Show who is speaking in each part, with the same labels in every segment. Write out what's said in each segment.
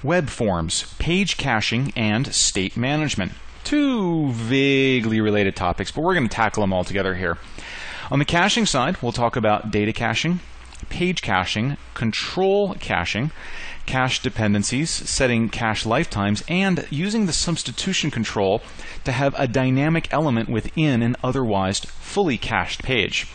Speaker 1: web forms, page caching, and state management. Two vaguely related topics, but we're going to tackle them all together here. On the caching side, we'll talk about data caching, page caching, control caching, cache dependencies, setting cache lifetimes, and using the substitution control to have a dynamic element within an otherwise fully cached page.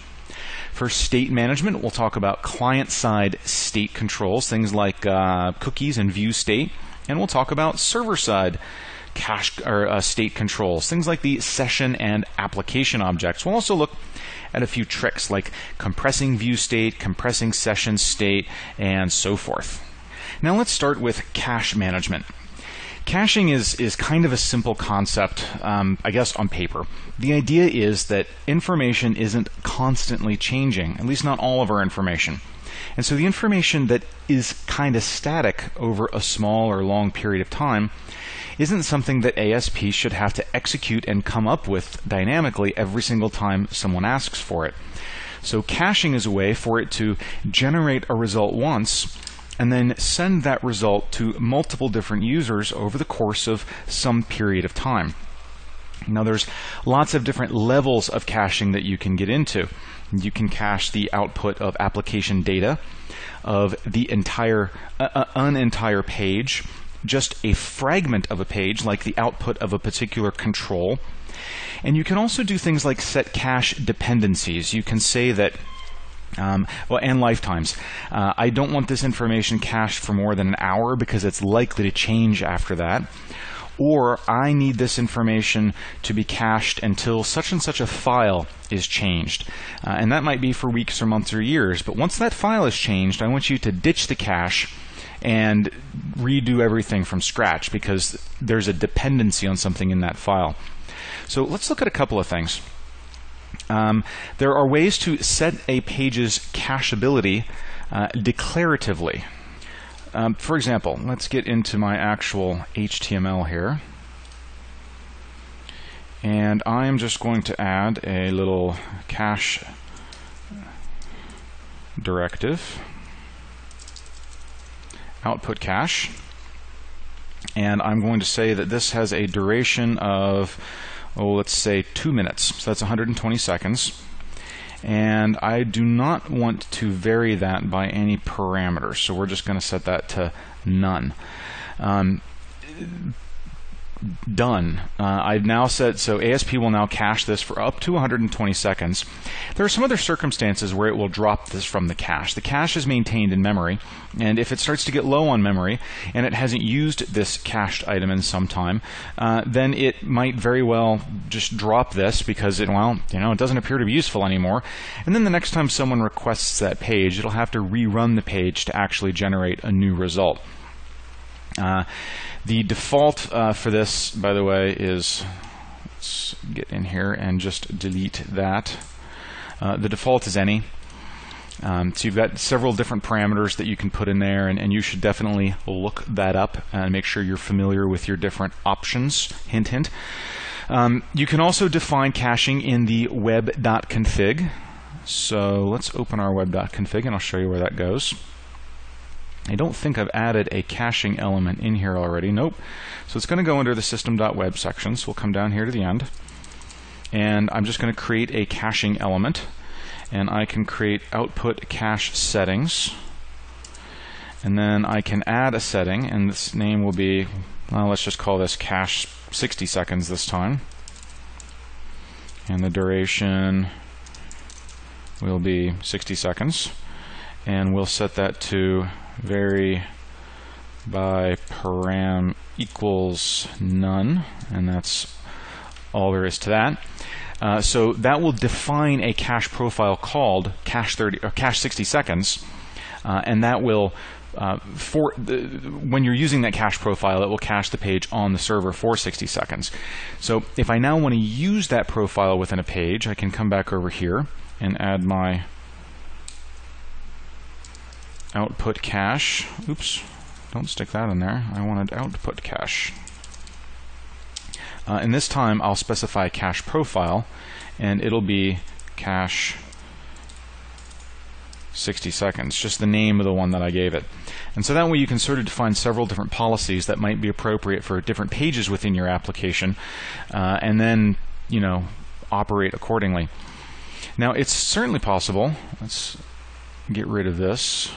Speaker 1: For state management, we'll talk about client-side state controls, things like cookies and view state, and we'll talk about server-side cache or state controls, things like the session and application objects. We'll also look at a few tricks like compressing view state, compressing session state, and so forth. Now let's start with cache management. Caching is kind of a simple concept, I guess, on paper. The idea is that information isn't constantly changing, at least not all of our information. And so the information that is kind of static over a small or long period of time isn't something that ASP should have to execute and come up with dynamically every single time someone asks for it. So caching is a way for it to generate a result once and then send that result to multiple different users over the course of some period of time. Now there's lots of different levels of caching that you can get into. You can cache the output of application data, of the entire an entire page, just a fragment of a page like the output of a particular control. And you can also do things like set cache dependencies. You can say that and lifetimes. I don't want this information cached for more than an hour because it's likely to change after that. Or I need this information to be cached until such and such a file is changed. And that might be for weeks or months or years. But once that file is changed, I want you to ditch the cache and redo everything from scratch because there's a dependency on something in that file. So let's look at a couple of things. There are ways to set a page's cacheability declaratively. For example, let's get into my actual HTML here. And I'm just going to add a little cache directive, output cache. And I'm going to say that this has a duration of, let's say 2 minutes. So that's 120 seconds. And I do not want to vary that by any parameters, so we're just going to set that to none. Done. I've now said, so ASP will now cache this for up to 120 seconds. There are some other circumstances where it will drop this from the cache. The cache is maintained in memory, and if it starts to get low on memory and it hasn't used this cached item in some time, then it might very well just drop this because it doesn't appear to be useful anymore. And then the next time someone requests that page, it'll have to rerun the page to actually generate a new result. The default for this, by the way, is, let's get in here and just delete that. The default is any. So you've got several different parameters that you can put in there, and you should definitely look that up and make sure you're familiar with your different options. Hint, hint. You can also define caching in the web.config. So let's open our web.config and I'll show you where that goes. I don't think I've added a caching element in here already. Nope. So it's going to go under the system.web section. So we'll come down here to the end. And I'm just going to create a caching element. And I can create output cache settings. And then I can add a setting. And this name will be, well, let's just call this cache 60 seconds this time. And the duration will be 60 seconds. And we'll set that to vary by param equals none, and that's all there is to that. So that will define a cache profile called cache 60 seconds, and that will when you're using that cache profile, it will cache the page on the server for 60 seconds. So if I now want to use that profile within a page, I can come back over here and add my output cache. Oops, don't stick that in there. I wanted output cache. And this time I'll specify cache profile, and it'll be cache 60 seconds, just the name of the one that I gave it. And so that way you can sort of define several different policies that might be appropriate for different pages within your application, and then, you know, operate accordingly. Now, it's certainly possible. Let's get rid of this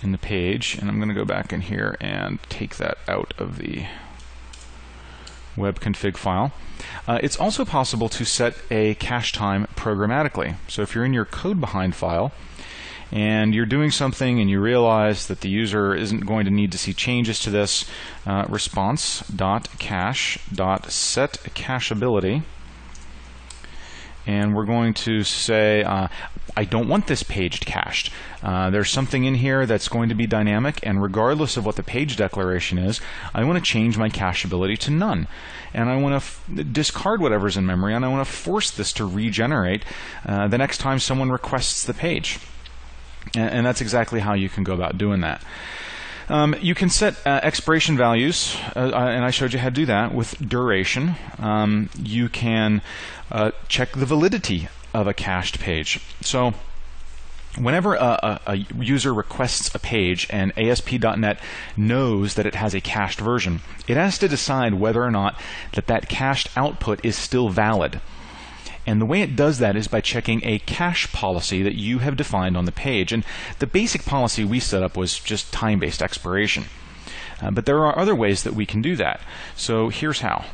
Speaker 1: in the page, and I'm going to go back in here and take that out of the web config file. It's also possible to set a cache time programmatically. So if you're in your code behind file and you're doing something and you realize that the user isn't going to need to see changes to this, response.cache.setCacheability, and we're going to say I don't want this page cached. There's something in here that's going to be dynamic, and regardless of what the page declaration is, I want to change my cacheability to none. And I want to discard whatever's in memory, and I want to force this to regenerate the next time someone requests the page. And that's exactly how you can go about doing that. You can set expiration values, and I showed you how to do that with duration. You can check the validity of a cached page. So whenever a user requests a page and ASP.NET knows that it has a cached version, it has to decide whether or not that cached output is still valid. And the way it does that is by checking a cache policy that you have defined on the page. And the basic policy we set up was just time-based expiration. But there are other ways that we can do that. So here's how.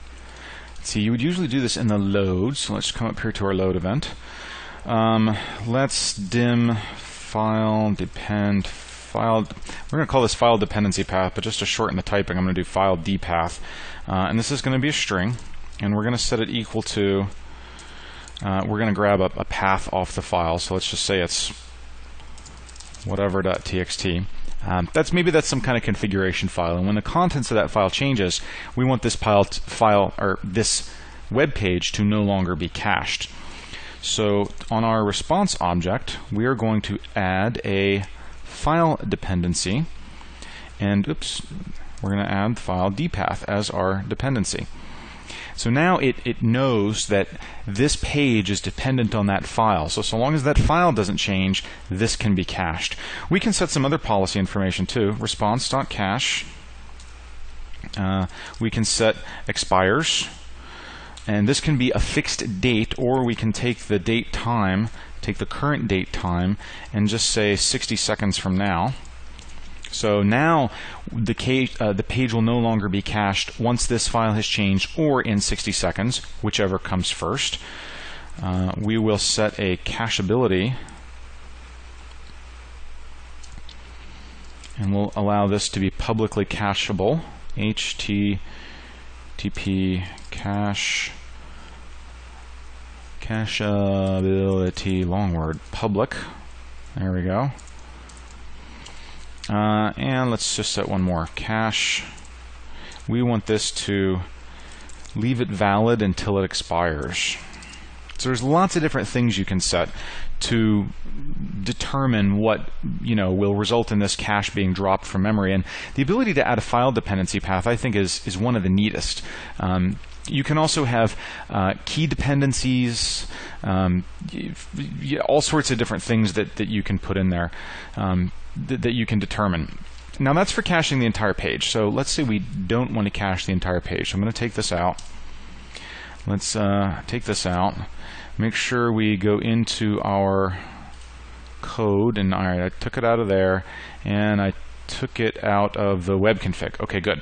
Speaker 1: Let's see, you would usually do this in the load. So let's come up here to our load event. Let's dim file depend file. We're going to call this file dependency path, but just to shorten the typing, I'm going to do file dpath. And this is going to be a string. And we're going to set it equal to we're going to grab a path off the file, so let's just say it's whatever.txt. That's some kind of configuration file, and when the contents of that file changes, we want this file or this web page to no longer be cached. So on our response object, we are going to add a file dependency, and we're going to add file dpath as our dependency. So now it knows that this page is dependent on that file. So long as that file doesn't change, this can be cached. We can set some other policy information too. Response.cache. We can set expires. And this can be a fixed date, or we can take the date time, take the current date time, and just say 60 seconds from now. So now the page will no longer be cached once this file has changed, or in 60 seconds, whichever comes first. We will set a cacheability, and we'll allow this to be publicly cacheable. HTTP cacheability, long word, public. There we go. And let's just set one more, cache. We want this to leave it valid until it expires. So there's lots of different things you can set to determine what will result in this cache being dropped from memory. And the ability to add a file dependency path, I think, is one of the neatest. You can also have key dependencies, all sorts of different things that you can put in there. That you can determine. Now that's for caching the entire page. So let's say we don't want to cache the entire page. So I'm going to take this out. Let's take this out. Make sure we go into our code, and all right, I took it out of there, and I took it out of the web config. Okay, good.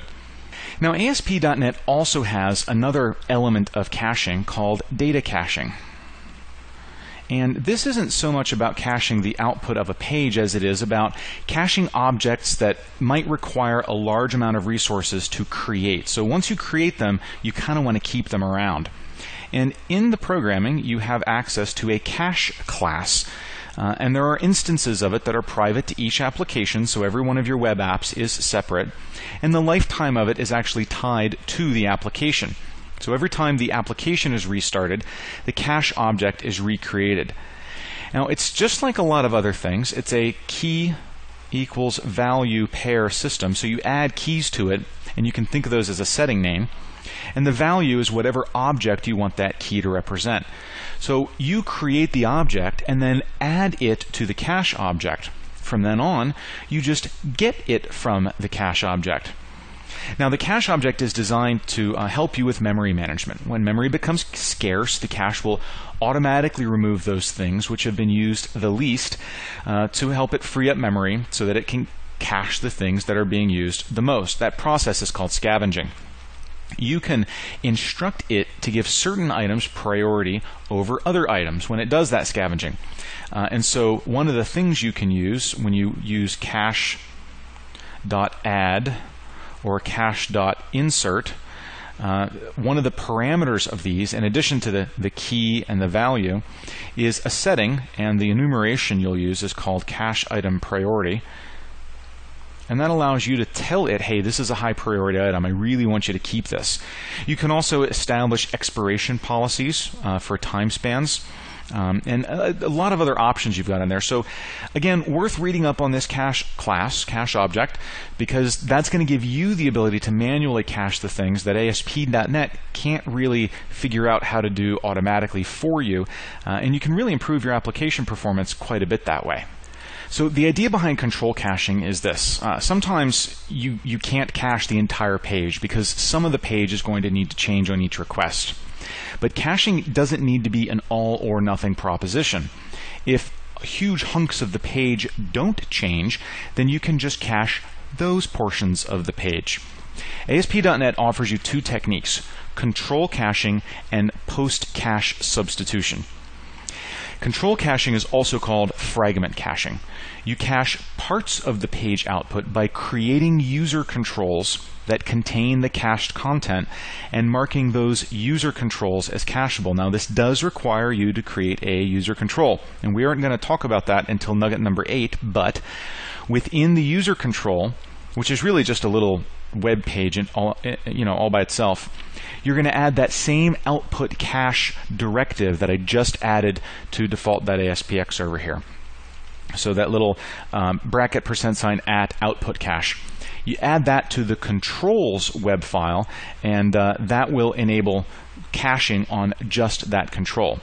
Speaker 1: Now ASP.NET also has another element of caching called data caching. And this isn't so much about caching the output of a page as it is about caching objects that might require a large amount of resources to create. So once you create them, you kind of want to keep them around. And in the programming, you have access to a cache class. And there are instances of it that are private to each application, so every one of your web apps is separate. And the lifetime of it is actually tied to the application. So every time the application is restarted, the cache object is recreated. Now it's just like a lot of other things. It's a key equals value pair system. So you add keys to it, and you can think of those as a setting name. And the value is whatever object you want that key to represent. So you create the object and then add it to the cache object. From then on, you just get it from the cache object. Now, the cache object is designed to help you with memory management. When memory becomes scarce, the cache will automatically remove those things which have been used the least to help it free up memory so that it can cache the things that are being used the most. That process is called scavenging. You can instruct it to give certain items priority over other items when it does that scavenging. And so one of the things you can use when you use cache.add or cache.insert, one of the parameters of these, in addition to the key and the value, is a setting, and the enumeration you'll use is called cache item priority. And that allows you to tell it, hey, this is a high priority item. I really want you to keep this. You can also establish expiration policies for time spans. And a lot of other options you've got in there. So again, worth reading up on this cache class, cache object, because that's going to give you the ability to manually cache the things that ASP.NET can't really figure out how to do automatically for you. And you can really improve your application performance quite a bit that way. So the idea behind control caching is this. Sometimes you can't cache the entire page because some of the page is going to need to change on each request. But caching doesn't need to be an all or nothing proposition. If huge hunks of the page don't change, then you can just cache those portions of the page. ASP.NET offers you two techniques: control caching and post-cache substitution. Control caching is also called fragment caching. You cache parts of the page output by creating user controls that contain the cached content and marking those user controls as cacheable. Now, this does require you to create a user control, and we aren't going to talk about that until nugget number 8, but within the user control, which is really just a little web page all by itself, you're going to add that same output cache directive that I just added to default.aspx over here. So that little bracket %@ output cache. You add that to the controls web file, and that will enable caching on just that control.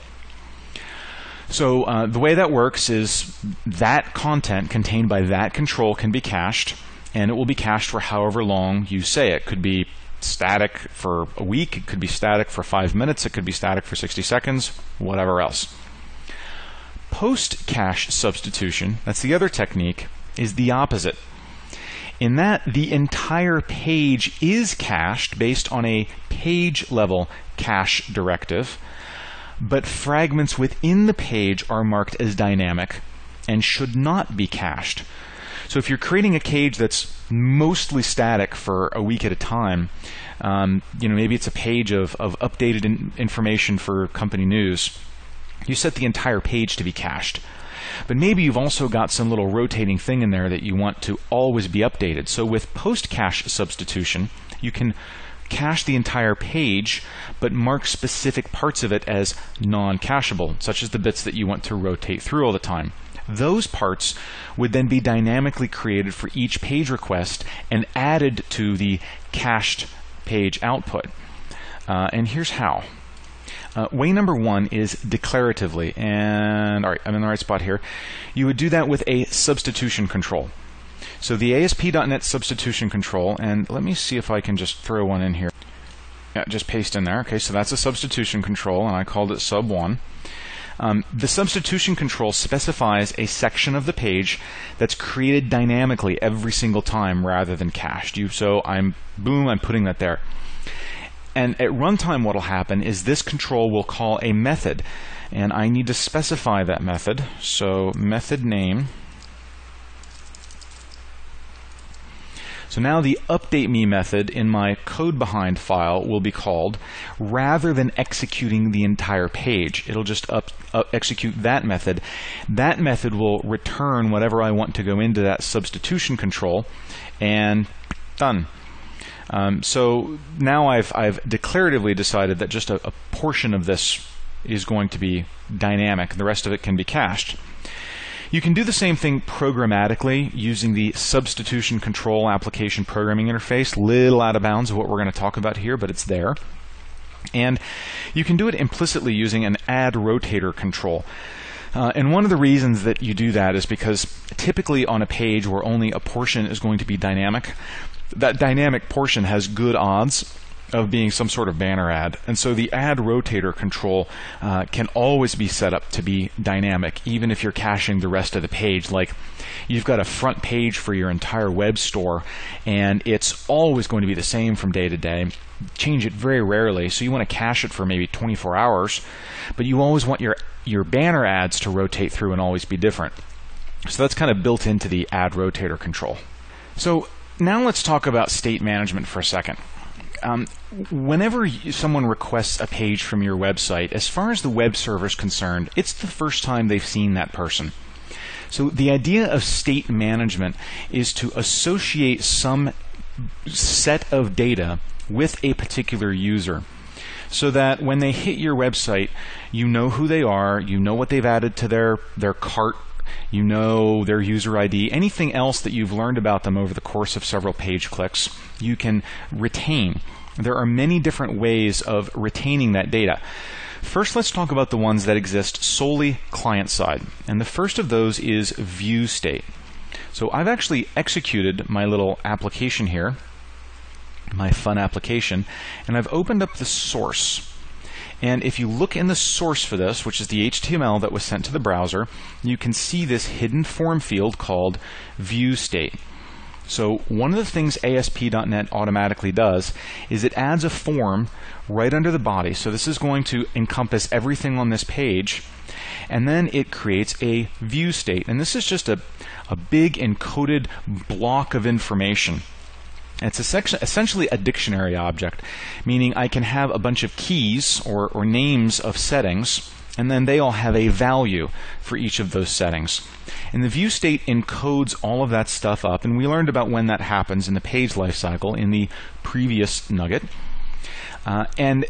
Speaker 1: So the way that works is that content contained by that control can be cached, and it will be cached for however long you say. It could be static for a week, it could be static for 5 minutes, it could be static for 60 seconds, whatever else. Post-cache substitution, that's the other technique, is the opposite. In that, the entire page is cached based on a page-level cache directive, but fragments within the page are marked as dynamic and should not be cached. So if you're creating a page that's mostly static for a week at a time, maybe it's a page of updated information for company news, you set the entire page to be cached. But maybe you've also got some little rotating thing in there that you want to always be updated. So with post-cache substitution, you can cache the entire page, but mark specific parts of it as non-cacheable, such as the bits that you want to rotate through all the time. Those parts would then be dynamically created for each page request and added to the cached page output. And here's how. Way number 1 is declaratively, and all right, I'm in the right spot here. You would do that with a substitution control. So the ASP.NET substitution control, and let me see if I can just throw one in here. Yeah, just paste in there. Okay, so that's a substitution control, and I called it sub1. The substitution control specifies a section of the page that's created dynamically every single time rather than cached. So I'm putting that there. And at runtime, what will happen is this control will call a method, and I need to specify that method. So method name. So now the update me method in my code behind file will be called, rather than executing the entire page. It'll just execute that method. That method will return whatever I want to go into that substitution control, and done. So now I've declaratively decided that just a portion of this is going to be dynamic. The rest of it can be cached. You can do the same thing programmatically using the substitution control application programming interface. Little out of bounds of what we're going to talk about here, but it's there. And you can do it implicitly using an add rotator control. And one of the reasons that you do that is because typically on a page where only a portion is going to be dynamic, that dynamic portion has good odds of being some sort of banner ad. And so the add rotator control can always be set up to be dynamic, even if you're caching the rest of the page. Like you've got a front page for your entire web store, and it's always going to be the same from day to day. Change it very rarely, so you want to cache it for maybe 24 hours, but you always want your banner ads to rotate through and always be different. So that's kind of built into the add rotator control. So now let's talk about state management for a second. Whenever someone requests a page from your website, as far as the web server is concerned, it's the first time they've seen that person. So the idea of state management is to associate some set of data with a particular user, so that when they hit your website, you know who they are, you know what they've added to their cart, you know their user ID, anything else that you've learned about them over the course of several page clicks, you can retain. There are many different ways of retaining that data. First, let's talk about the ones that exist solely client-side. And the first of those is view state. So I've actually executed my little application here, my fun application, and I've opened up the source. And if you look in the source for this, which is the HTML that was sent to the browser, you can see this hidden form field called view state. So one of the things ASP.NET automatically does is it adds a form right under the body. So this is going to encompass everything on this page, and then it creates a view state. And this is just a big encoded block of information. It's essentially a dictionary object, meaning I can have a bunch of keys or names of settings, and then they all have a value for each of those settings. And the view state encodes all of that stuff up, and we learned about when that happens in the page lifecycle in the previous nugget. And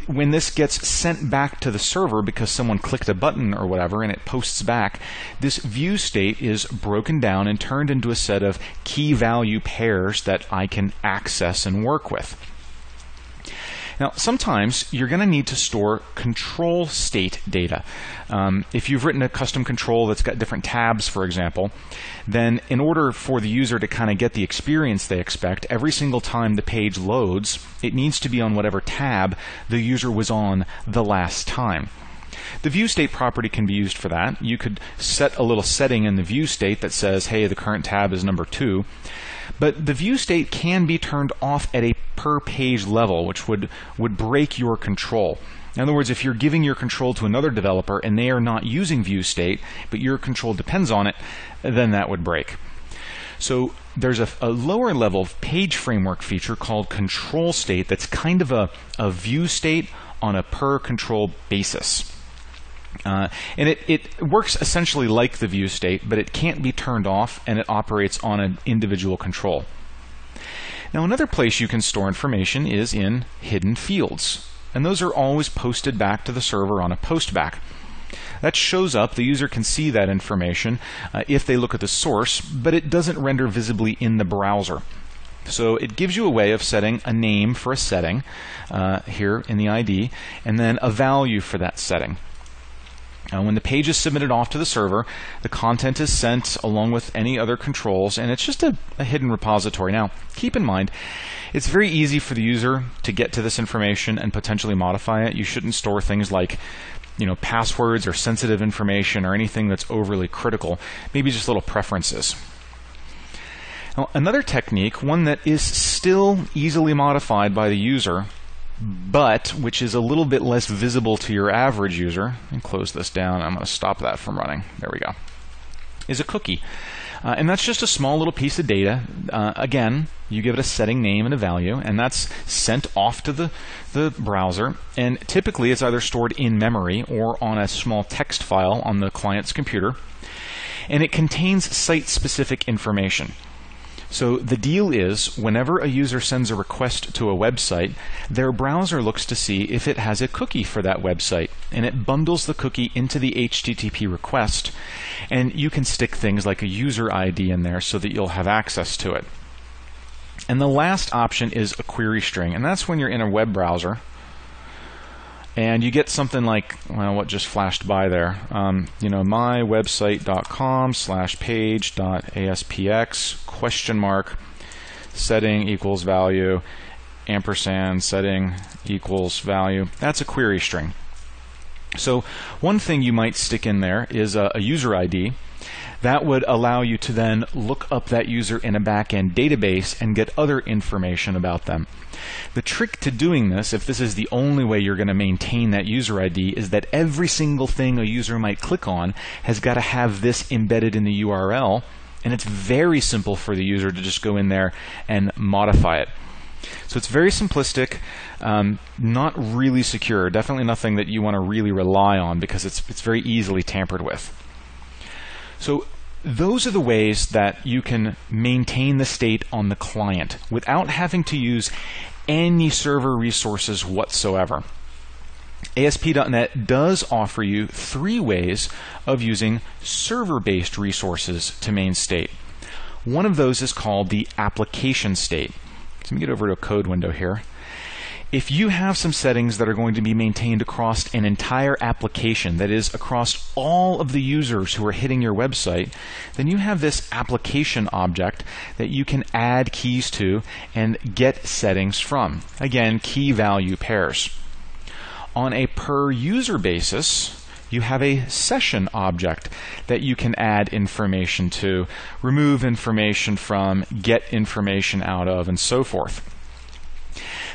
Speaker 1: when this gets sent back to the server because someone clicked a button or whatever and it posts back, this view state is broken down and turned into a set of key value pairs that I can access and work with. Now, sometimes you're going to need to store control state data. If you've written a custom control that's got different tabs, for example, then in order for the user to kind of get the experience they expect, every single time the page loads, it needs to be on whatever tab the user was on the last time. The view state property can be used for that. You could set a little setting in the view state that says, hey, the current tab is number 2. But the view state can be turned off at a per page level, which would break your control. In other words, if you're giving your control to another developer and they are not using view state, but your control depends on it, then that would break. So there's a lower level page framework feature called control state that's kind of a view state on a per control basis. And it works essentially like the view state, but it can't be turned off, and it operates on an individual control. Now, another place you can store information is in hidden fields, and those are always posted back to the server on a postback. That shows up, the user can see that information if they look at the source, but it doesn't render visibly in the browser. So it gives you a way of setting a name for a setting here in the ID, and then a value for that setting. When the page is submitted off to the server, the content is sent along with any other controls, and it's just a hidden repository. Now, keep in mind, it's very easy for the user to get to this information and potentially modify it. You shouldn't store things like, passwords or sensitive information or anything that's overly critical. Maybe just little preferences. Now, another technique, one that is still easily modified by the user, but which is a little bit less visible to your average user, and close this down, I'm going to stop that from running, there we go, is a cookie. And that's just a small little piece of data. Again, you give it a setting name and a value, and that's sent off to the browser, and typically it's either stored in memory or on a small text file on the client's computer, and it contains site-specific information. So the deal is, whenever a user sends a request to a website, their browser looks to see if it has a cookie for that website, and it bundles the cookie into the HTTP request, and you can stick things like a user ID in there so that you'll have access to it. And the last option is a query string, and that's when you're in a web browser and you get something like, well, what just flashed by there, mywebsite.com/page.aspx question mark setting equals value ampersand setting equals value. That's a query string. So one thing you might stick in there is a user ID. That would allow you to then look up that user in a back-end database and get other information about them. The trick to doing this, if this is the only way you're going to maintain that user ID, is that every single thing a user might click on has got to have this embedded in the URL, and it's very simple for the user to just go in there and modify it. So it's very simplistic, not really secure, definitely nothing that you want to really rely on because it's very easily tampered with. So those are the ways that you can maintain the state on the client without having to use any server resources whatsoever. ASP.NET does offer you 3 ways of using server-based resources to main state. One of those is called the application state. Let me get over to a code window here. If you have some settings that are going to be maintained across an entire application, that is, across all of the users who are hitting your website, then you have this application object that you can add keys to and get settings from. Again, key value pairs. On a per user basis, you have a session object that you can add information to, remove information from, get information out of, and so forth.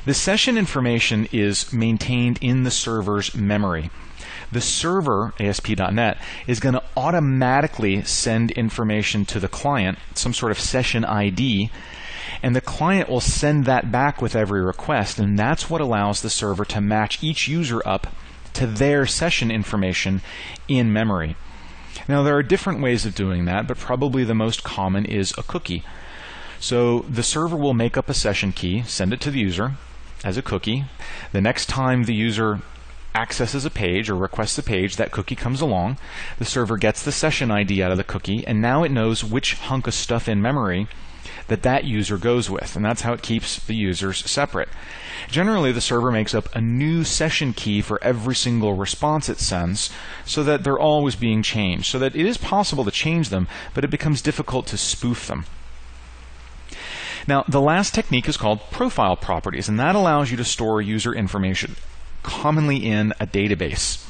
Speaker 1: The session information is maintained in the server's memory. The server, ASP.NET, is going to automatically send information to the client, some sort of session ID, and the client will send that back with every request, and that's what allows the server to match each user up to their session information in memory. Now, there are different ways of doing that, but probably the most common is a cookie. So the server will make up a session key, send it to the user as a cookie. The next time the user accesses a page or requests a page, that cookie comes along. The server gets the session ID out of the cookie, and now it knows which hunk of stuff in memory that user goes with, and that's how it keeps the users separate. Generally, the server makes up a new session key for every single response it sends so that they're always being changed, so that it is possible to change them, but it becomes difficult to spoof them. Now, the last technique is called profile properties, and that allows you to store user information commonly in a database.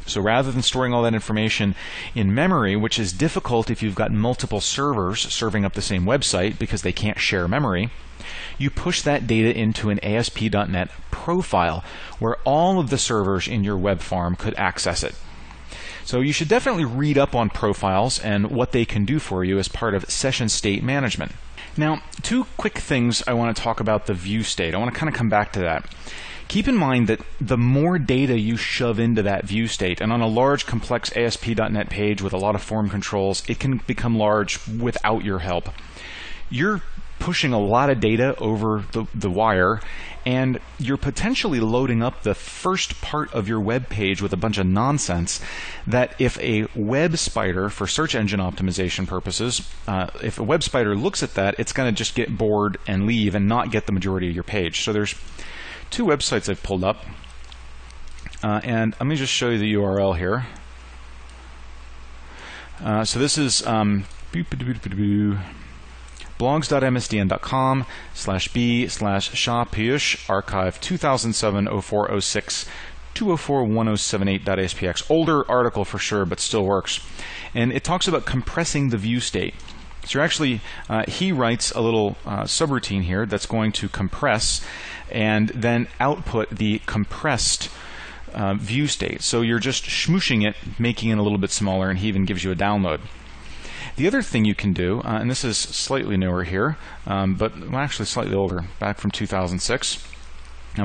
Speaker 1: So rather than storing all that information in memory, which is difficult if you've got multiple servers serving up the same website because they can't share memory, you push that data into an ASP.NET profile where all of the servers in your web farm could access it. So you should definitely read up on profiles and what they can do for you as part of session state management. Now, 2 quick things I want to talk about the view state. I want to kind of come back to that. Keep in mind that the more data you shove into that view state, and on a large, complex ASP.NET page with a lot of form controls, it can become large without your help. You're pushing a lot of data over the wire, and you're potentially loading up the first part of your web page with a bunch of nonsense that if a web spider, for search engine optimization purposes, if a web spider looks at that, it's going to just get bored and leave and not get the majority of your page. So there's 2 websites I've pulled up, and let me just show you the URL here. So this is blogs.msdn.com/b/shop archive 2007-04-06-204-1078.aspx. Older article for sure, but still works. And it talks about compressing the view state. So you're actually, he writes a little subroutine here that's going to compress and then output the compressed view state. So you're just smooshing it, making it a little bit smaller, and he even gives you a download. The other thing you can do, and this is slightly newer here, but actually slightly older, back from 2006,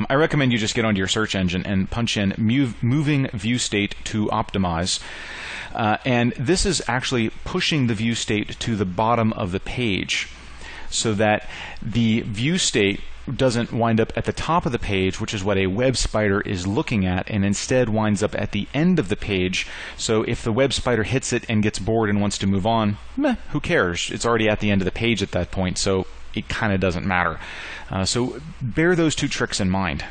Speaker 1: I recommend you just get onto your search engine and punch in moving view state to optimize. And this is actually pushing the view state to the bottom of the page. so that the view state doesn't wind up at the top of the page, which is what a web spider is looking at, and instead winds up at the end of the page. So if the web spider hits it and gets bored and wants to move on, who cares? It's already at the end of the page at that point, so it kind of doesn't matter. So bear those two tricks in mind.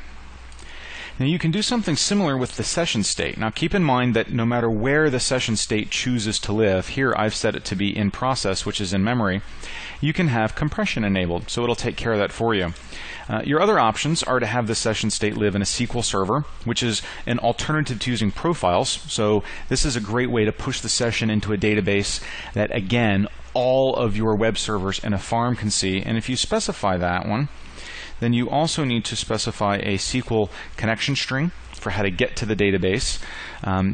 Speaker 1: Now you can do something similar with the session state. Now keep in mind that no matter where the session state chooses to live, here I've set it to be in process, which is in memory, you can have compression enabled, so it'll take care of that for you. Your other options are to have the session state live in a SQL server, which is an alternative to using profiles. So this is a great way to push the session into a database that, again, all of your web servers in a farm can see. And if you specify that one, then you also need to specify a SQL connection string for how to get to the database.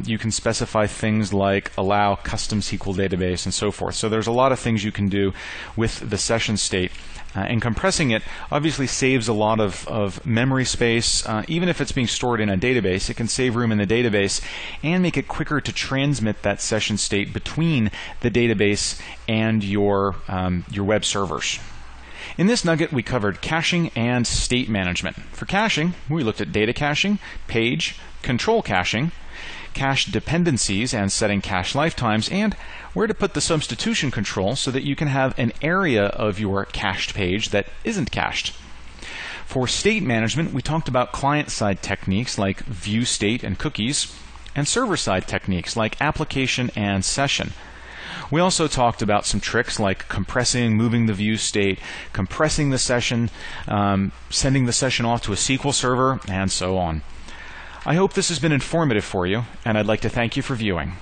Speaker 1: You can specify things like allow custom SQL database and so forth. So there's a lot of things you can do with the session state. And compressing it obviously saves a lot of memory space. Even if it's being stored in a database, it can save room in the database and make it quicker to transmit that session state between the database and your web servers. In this nugget, we covered caching and state management. For caching, we looked at data caching, page, control caching, cache dependencies and setting cache lifetimes, and where to put the substitution control so that you can have an area of your cached page that isn't cached. For state management, we talked about client-side techniques like view state and cookies, and server-side techniques like application and session. We also talked about some tricks like compressing, moving the view state, compressing the session, sending the session off to a SQL server, and so on. I hope this has been informative for you, and I'd like to thank you for viewing.